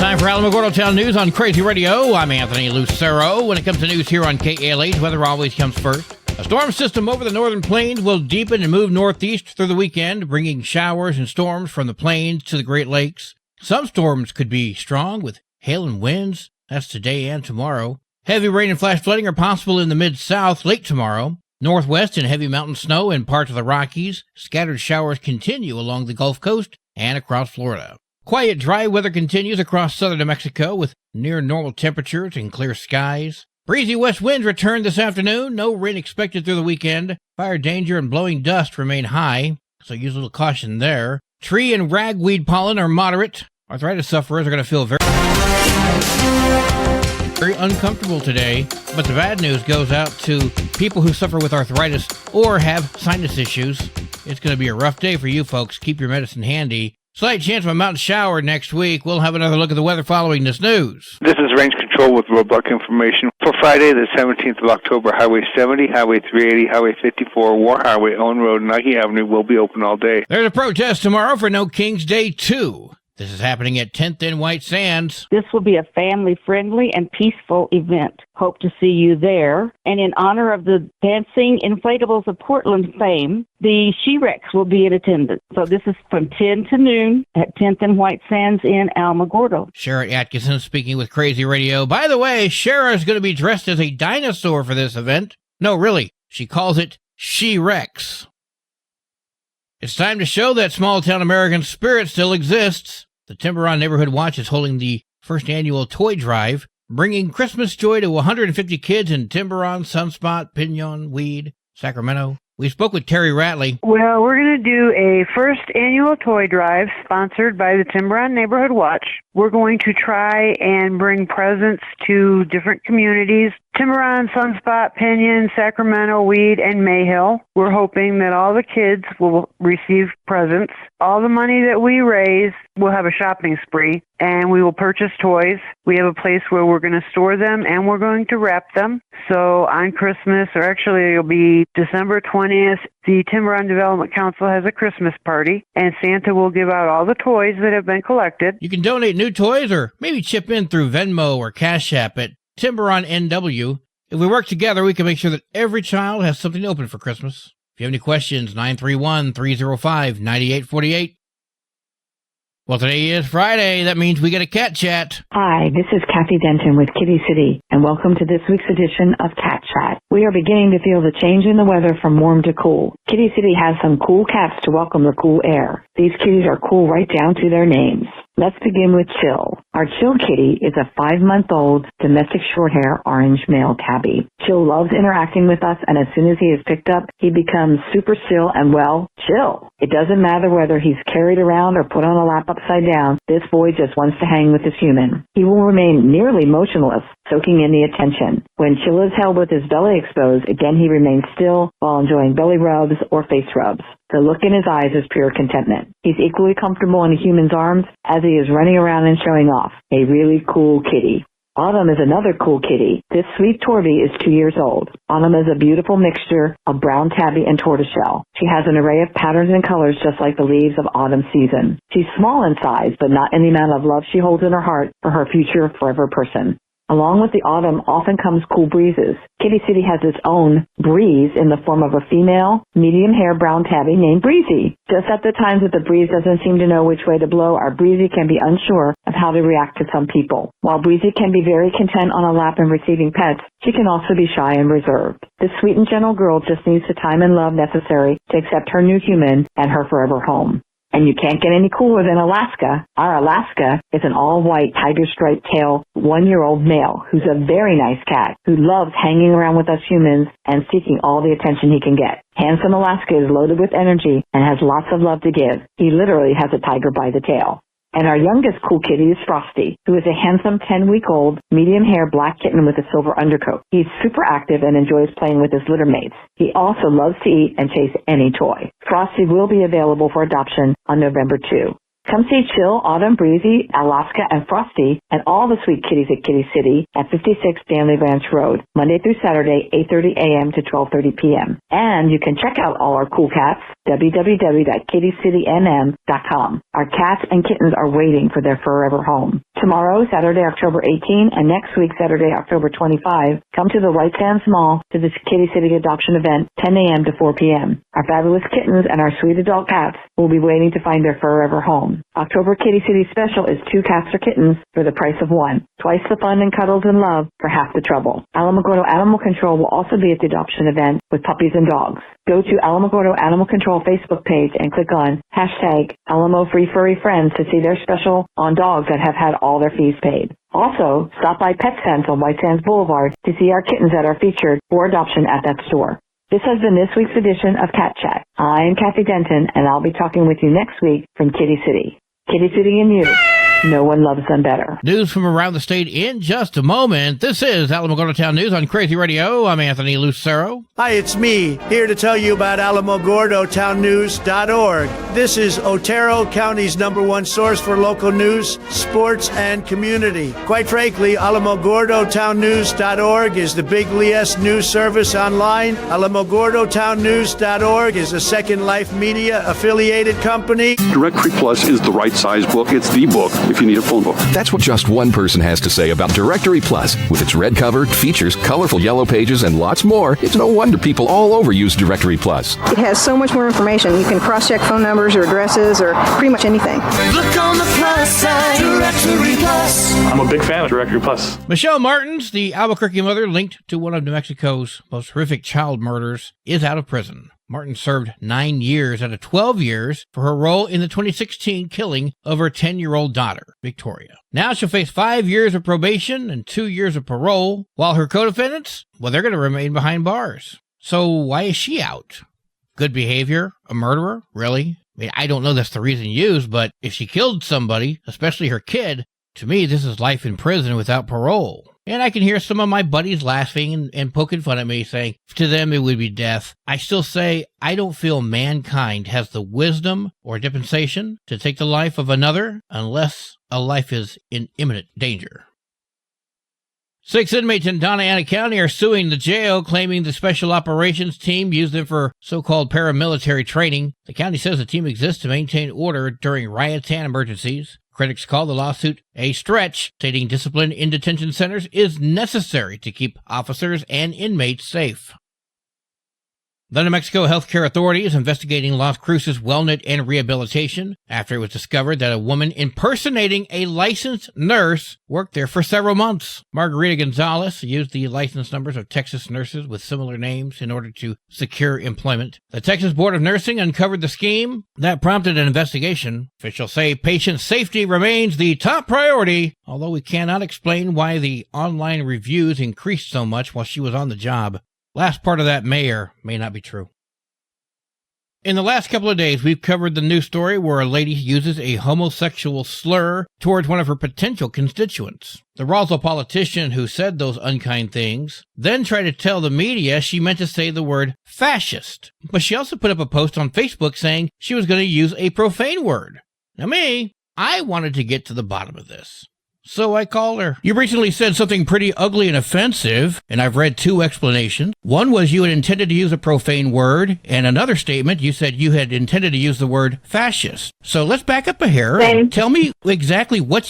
Time for Alamogordo Town News on Crazy Radio. I'm Anthony Lucero. When it comes to news here on KALH, weather always comes first. A storm system over the northern plains will deepen and move northeast through the weekend, bringing showers and storms from the plains to the Great Lakes. Some storms could be strong with hail and winds. That's today and tomorrow. Heavy rain and flash flooding are possible in the mid-south late tomorrow. Northwest and heavy mountain snow in parts of the Rockies. Scattered showers continue along the Gulf Coast and across Florida. Quiet, dry weather continues across southern New Mexico with near normal temperatures and clear skies. Breezy west winds return this afternoon. No rain expected through the weekend. Fire danger and blowing dust remain high, so use a little caution there. Tree and ragweed pollen are moderate. Arthritis sufferers are going to feel very uncomfortable today, but the bad news goes out to people who suffer with arthritis or have sinus issues. It's going to be a rough day for you folks. Keep your medicine handy. Slight chance of a mountain shower next week. We'll have another look at the weather following this news. This is Range Control with roadblock information. For Friday, the 17th of October, Highway 70, Highway 380, Highway 54, War Highway, Owen Road, and Nike Avenue will be open all day. There's a protest tomorrow for No King's Day 2. This is happening at 10th and White Sands. This will be a family-friendly and peaceful event. Hope to see you there. And in honor of the Dancing Inflatables of Portland fame, the She-Rex will be in attendance. So this is from 10 to noon at 10th and White Sands in Alamogordo. Shara Atkinson speaking with Crazy Radio. By the way, Shara is going to be dressed as a dinosaur for this event. No, really. She calls it She-Rex. It's time to show that small-town American spirit still exists. The Tiburon Neighborhood Watch is holding the first annual toy drive, bringing Christmas joy to 150 kids in Tiburon, Sunspot, Pinon, Weed, Sacramento. We spoke with Terry Ratley. Well, we're going to do a first annual toy drive sponsored by the Tiburon Neighborhood Watch. We're going to try and bring presents to different communities. Tiburon, Sunspot, Pinon, Sacramento, Weed, and Mayhill. We're hoping that all the kids will receive presents. All the money that we raise, we'll have a shopping spree, and we will purchase toys. We have a place where we're going to store them, and we're going to wrap them. So on Christmas, or actually it'll be December 20th, the Tiburon Development Council has a Christmas party, and Santa will give out all the toys that have been collected. You can donate new toys or maybe chip in through Venmo or Cash App at Tiburon NW. If we work together, we can make sure that every child has something to open for Christmas. If you have any questions, 931-305-9848. Well, today is Friday. That means we get a cat chat. Hi, this is Kathy Denton with Kitty City, and welcome to this week's edition of Cat Chat. We are beginning to feel the change in the weather from warm to cool. Kitty City has some cool cats to welcome the cool air. These kitties are cool right down to their names. Let's begin with Chill. Our Chill kitty is a 5-month-old domestic shorthair orange male tabby. Chill loves interacting with us, and as soon as he is picked up, he becomes super still and, well, chill. It doesn't matter whether he's carried around or put on a lap upside down, this boy just wants to hang with his human. He will remain nearly motionless, soaking in the attention. When Chill is held with his belly exposed, again he remains still while enjoying belly rubs or face rubs. The look in his eyes is pure contentment. He's equally comfortable in a human's arms as he is running around and showing off. A really cool kitty. Autumn is another cool kitty. This sweet Torby is 2 years old. Autumn is a beautiful mixture of brown tabby and tortoiseshell. She has an array of patterns and colors just like the leaves of autumn season. She's small in size, but not in the amount of love she holds in her heart for her future forever person. Along with the autumn often comes cool breezes. Kitty City has its own breeze in the form of a female, medium-hair brown tabby named Breezy. Just at the times that the breeze doesn't seem to know which way to blow, our Breezy can be unsure of how to react to some people. While Breezy can be very content on a lap and receiving pets, she can also be shy and reserved. This sweet and gentle girl just needs the time and love necessary to accept her new human and her forever home. And you can't get any cooler than Alaska. Our Alaska is an all-white tiger-striped tail 1-year-old male who's a very nice cat who loves hanging around with us humans and seeking all the attention he can get. Handsome Alaska is loaded with energy and has lots of love to give. He literally has a tiger by the tail. And our youngest cool kitty is Frosty, who is a handsome 10-week-old, medium-hair black kitten with a silver undercoat. He's super active and enjoys playing with his litter mates. He also loves to eat and chase any toy. Frosty will be available for adoption on November 2. Come see Chill, Autumn, Breezy, Alaska, and Frosty, and all the sweet kitties at Kitty City at 56 Stanley Ranch Road, Monday through Saturday, 8:30 a.m. to 12:30 p.m. And you can check out all our cool cats, www.kittycitynm.com. Our cats and kittens are waiting for their forever home. Tomorrow, Saturday, October 18, and next week, Saturday, October 25, come to the White Sands Mall to this Kitty City adoption event, 10 a.m. to 4 p.m. Our fabulous kittens and our sweet adult cats will be waiting to find their forever home. October Kitty City special is 2 cats or kittens for the price of 1. Twice the fun and cuddles and love for half the trouble. Alamogordo Animal Control will also be at the adoption event with puppies and dogs. Go to Alamogordo Animal Control Facebook page and click on hashtag Alamo Free Furry Friends to see their special on dogs that have had all their fees paid. Also, stop by Pet Sense on White Sands Boulevard to see our kittens that are featured for adoption at that store. This has been this week's edition of Cat Chat. I'm Kathy Denton, and I'll be talking with you next week from Kitty City. Kitty City and you. No one loves them better. News from around the state in just a moment. This is Alamogordo Town News on Crazy Radio. I'm Anthony Lucero. Hi, it's me, here to tell you about AlamogordoTownNews.org. This is Otero County's #1 source for local news, sports, and community. Quite frankly, AlamogordoTownNews.org is the big LES news service online. AlamogordoTownNews.org is a Second Life Media affiliated company. Directory Plus is the right size book. It's the book if you need a phone book. That's what just one person has to say about Directory Plus. With its red cover, features, colorful yellow pages, and lots more, it's no wonder people all over use Directory Plus. It has so much more information. You can cross-check phone numbers or addresses or pretty much anything. Look on the plus side, Directory Plus. I'm a big fan of Directory Plus. Michelle Martins, the Albuquerque mother linked to one of New Mexico's most horrific child murders, is out of prison. Martin served 9 years out of 12 years for her role in the 2016 killing of her 10-year-old daughter, Victoria. Now she'll face 5 years of probation and 2 years of parole, while her co-defendants, well, they're going to remain behind bars. So why is she out? Good behavior? A murderer? Really? I mean, I don't know that's the reason used, but if she killed somebody, especially her kid, to me, this is life in prison without parole. And I can hear some of my buddies laughing and poking fun at me, saying to them it would be death. I still say I don't feel mankind has the wisdom or dispensation to take the life of another unless a life is in imminent danger. 6 inmates in Donna Ana County are suing the jail, claiming the special operations team used them for so-called paramilitary training. The county says the team exists to maintain order during riots and emergencies. Critics call the lawsuit a stretch, stating discipline in detention centers is necessary to keep officers and inmates safe. The New Mexico Healthcare Authority is investigating Las Cruces Wellness and Rehabilitation after it was discovered that a woman impersonating a licensed nurse worked there for several months. Margarita Gonzalez used the license numbers of Texas nurses with similar names in order to secure employment. The Texas Board of Nursing uncovered the scheme that prompted an investigation. Officials say patient safety remains the top priority, although we cannot explain why the online reviews increased so much while she was on the job. Last part of that may or may not be true. In the last couple of days, we've covered the news story where a lady uses a homosexual slur towards one of her potential constituents. The Roswell politician who said those unkind things then tried to tell the media she meant to say the word fascist. But she also put up a post on Facebook saying she was going to use a profane word. Now I wanted to get to the bottom of this. So I called her. You recently said something pretty ugly and offensive, and I've read 2 explanations. One was you had intended to use a profane word, and another statement you said you had intended to use the word fascist. So let's back up a hair and tell me exactly what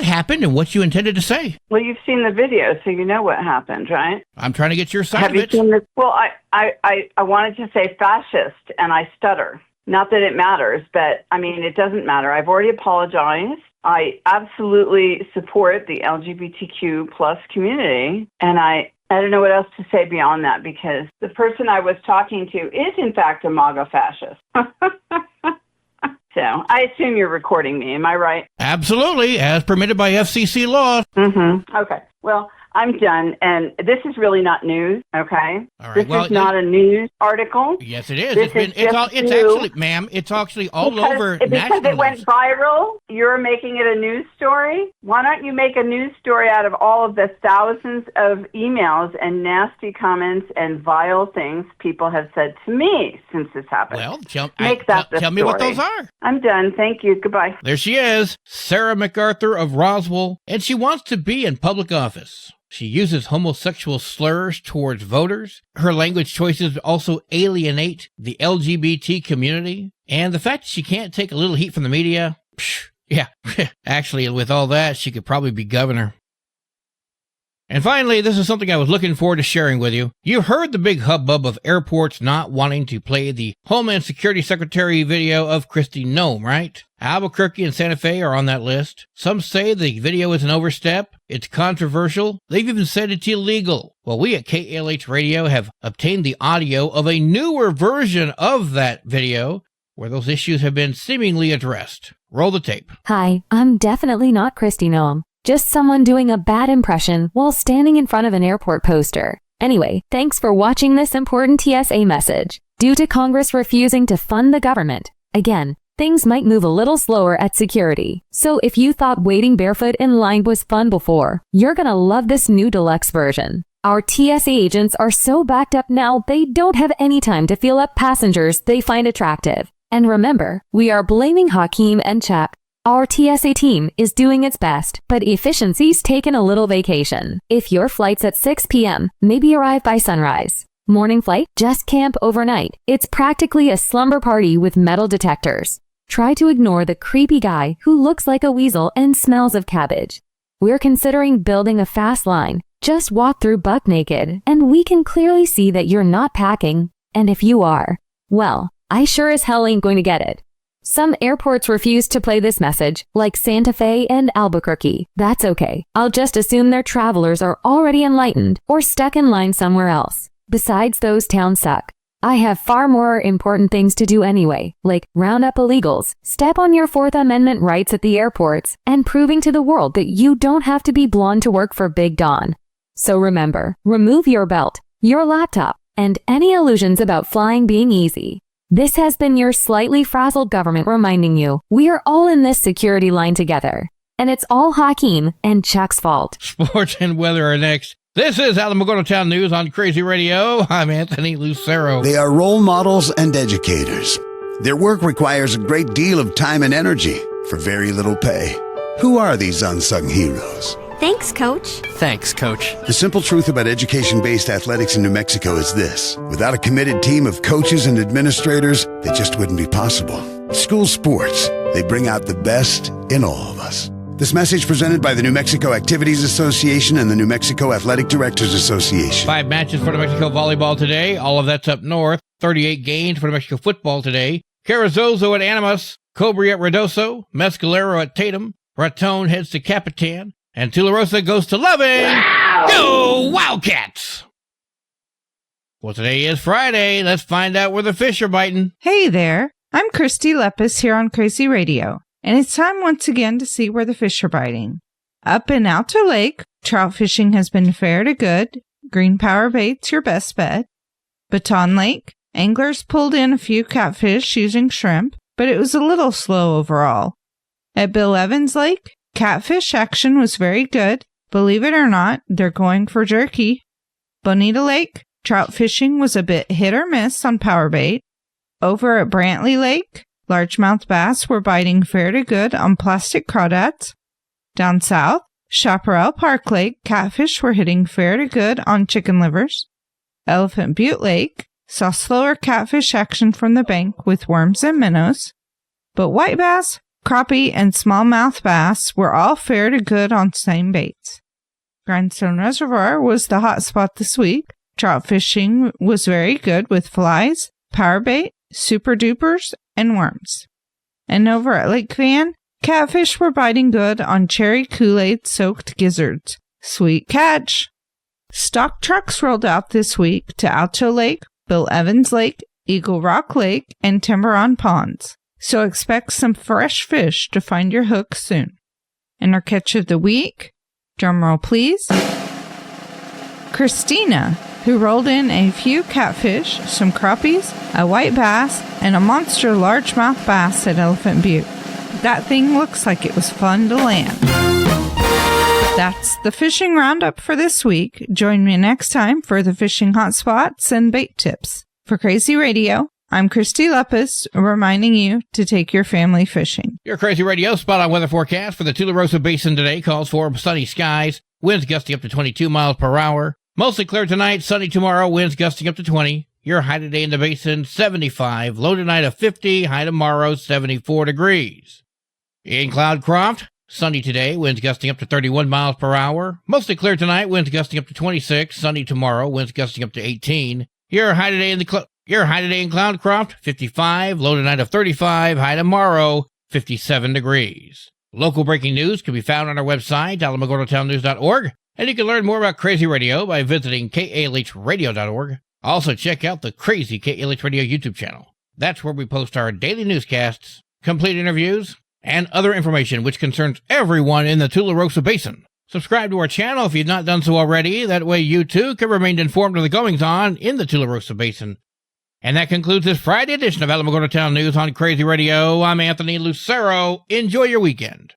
happened and what you intended to say. Well, you've seen the video, so you know what happened, right? I'm trying to get your side Have of you it. seen this? Well, I wanted to say fascist, and I stutter. Not that it matters, but, I mean, it doesn't matter. I've already apologized. I absolutely support the LGBTQ plus community, and I don't know what else to say beyond that because the person I was talking to is, in fact, a MAGA fascist. So I assume you're recording me. Am I right? Absolutely, as permitted by FCC law. Mm-hmm. Okay. Well, I'm done, and this is really not news, okay? All right. This is not a news article. Yes, it is. It's actually all over because national it went news. viral. You're making it a news story. Why don't you make a news story out of all of the thousands of emails and nasty comments and vile things people have said to me since this happened? Well, tell story. me what those are. I'm done. Thank you. Goodbye. There she is, Sarah MacArthur of Roswell, and she wants to be in public office. She uses homosexual slurs towards voters. Her language choices also alienate the LGBT community. And the fact that she can't take a little heat from the media, Yeah, actually, with all that, she could probably be governor. And finally, this is something I was looking forward to sharing with you. You heard the big hubbub of airports not wanting to play the Homeland Security Secretary video of Kristi Noem, right? Albuquerque and Santa Fe are on that list. Some say the video is an overstep. It's controversial. They've even said it's illegal. Well, we at KALH Radio have obtained the audio of a newer version of that video where those issues have been seemingly addressed. Roll the tape. Hi, I'm definitely not Kristi Noem. Just someone doing a bad impression while standing in front of an airport poster. Anyway, thanks for watching this important TSA message. Due to Congress refusing to fund the government, again, things might move a little slower at security. So if you thought waiting barefoot in line was fun before, you're gonna love this new deluxe version. Our TSA agents are so backed up now they don't have any time to feel up passengers they find attractive. And remember, we are blaming Hakeem and Chuck. Our TSA team is doing its best, but efficiency's taken a little vacation. If your flight's at 6 p.m., maybe arrive by sunrise. Morning flight, just camp overnight. It's practically a slumber party with metal detectors. Try to ignore the creepy guy who looks like a weasel and smells of cabbage. We're considering building a fast line. Just walk through buck naked, and we can clearly see that you're not packing. And if you are, well, I sure as hell ain't going to get it. Some airports refuse to play this message, like Santa Fe and Albuquerque. That's okay. I'll just assume their travelers are already enlightened or stuck in line somewhere else. Besides, those towns suck. I have far more important things to do anyway, like round up illegals, step on your Fourth Amendment rights at the airports, and proving to the world that you don't have to be blonde to work for Big Don. So remember, remove your belt, your laptop, and any illusions about flying being easy. This has been your slightly frazzled government reminding you we are all in this security line together. And it's all Hakeem and Chuck's fault. Sports and weather are next. This is Alamogordo Town News on Crazy Radio. I'm Anthony Lucero. They are role models and educators. Their work requires a great deal of time and energy for very little pay. Who are these unsung heroes? Thanks, Coach. Thanks, Coach. The simple truth about education-based athletics in New Mexico is this. Without a committed team of coaches and administrators, it just wouldn't be possible. School sports, they bring out the best in all of us. This message presented by the New Mexico Activities Association and the New Mexico Athletic Directors Association. 5 matches for New Mexico volleyball today. All of that's up north. 38 games for New Mexico football today. Carrizozo at Animas. Cobri at Redoso. Mescalero at Tatum. Raton heads to Capitan. And Tularosa goes to Loving. Wow! Go Wildcats! Well, today is Friday. Let's find out where the fish are biting. Hey there. I'm Christy Lepis here on Crazy Radio. And it's time once again to see where the fish are biting. Up in Alto Lake, trout fishing has been fair to good. Green power bait's your best bet. Baton Lake, anglers pulled in a few catfish using shrimp, but it was a little slow overall. At Bill Evans Lake, catfish action was very good. Believe it or not, they're going for jerky. Bonita Lake, trout fishing was a bit hit or miss on power bait. Over at Brantley Lake, largemouth bass were biting fair to good on plastic crawdads. Down south, Chaparral Park Lake, catfish were hitting fair to good on chicken livers. Elephant Butte Lake saw slower catfish action from the bank with worms and minnows. But white bass, crappie, and smallmouth bass were all fair to good on same baits. Grindstone Reservoir was the hot spot this week. Trout fishing was very good with flies, power bait, super dupers, and worms. And over at Lake Van, catfish were biting good on cherry Kool-Aid soaked gizzards. Sweet catch! Stock trucks rolled out this week to Alto Lake, Bill Evans Lake, Eagle Rock Lake, and Tiburon Ponds. So expect some fresh fish to find your hook soon. And our catch of the week, drumroll please, Christina, who rolled in a few catfish, some crappies, a white bass, and a monster largemouth bass at Elephant Butte. That thing looks like it was fun to land. That's the fishing roundup for this week. Join me next time for the fishing hotspots and bait tips. For Crazy Radio, I'm Christy Lepis, reminding you to take your family fishing. Your Crazy Radio spot-on weather forecast for the Tularosa Basin today calls for sunny skies, winds gusting up to 22 miles per hour. Mostly clear tonight, sunny tomorrow, winds gusting up to 20. Your high today in the basin, 75. Low tonight of 50, high tomorrow, 74 degrees. In Cloudcroft, sunny today, winds gusting up to 31 miles per hour. Mostly clear tonight, winds gusting up to 26. Sunny tomorrow, winds gusting up to 18. Your high today in Cloudcroft, 55. Low tonight of 35. High tomorrow, 57 degrees. Local breaking news can be found on our website, alamogordotownnews.org. And you can learn more about Crazy Radio by visiting kalhradio.org. Also, check out the Crazy KALH Radio YouTube channel. That's where we post our daily newscasts, complete interviews, and other information which concerns everyone in the Tularosa Basin. Subscribe to our channel if you've not done so already. That way you too can remain informed of the goings-on in the Tularosa Basin. And that concludes this Friday edition of Alamogordo Town News on Crazy Radio. I'm Anthony Lucero. Enjoy your weekend.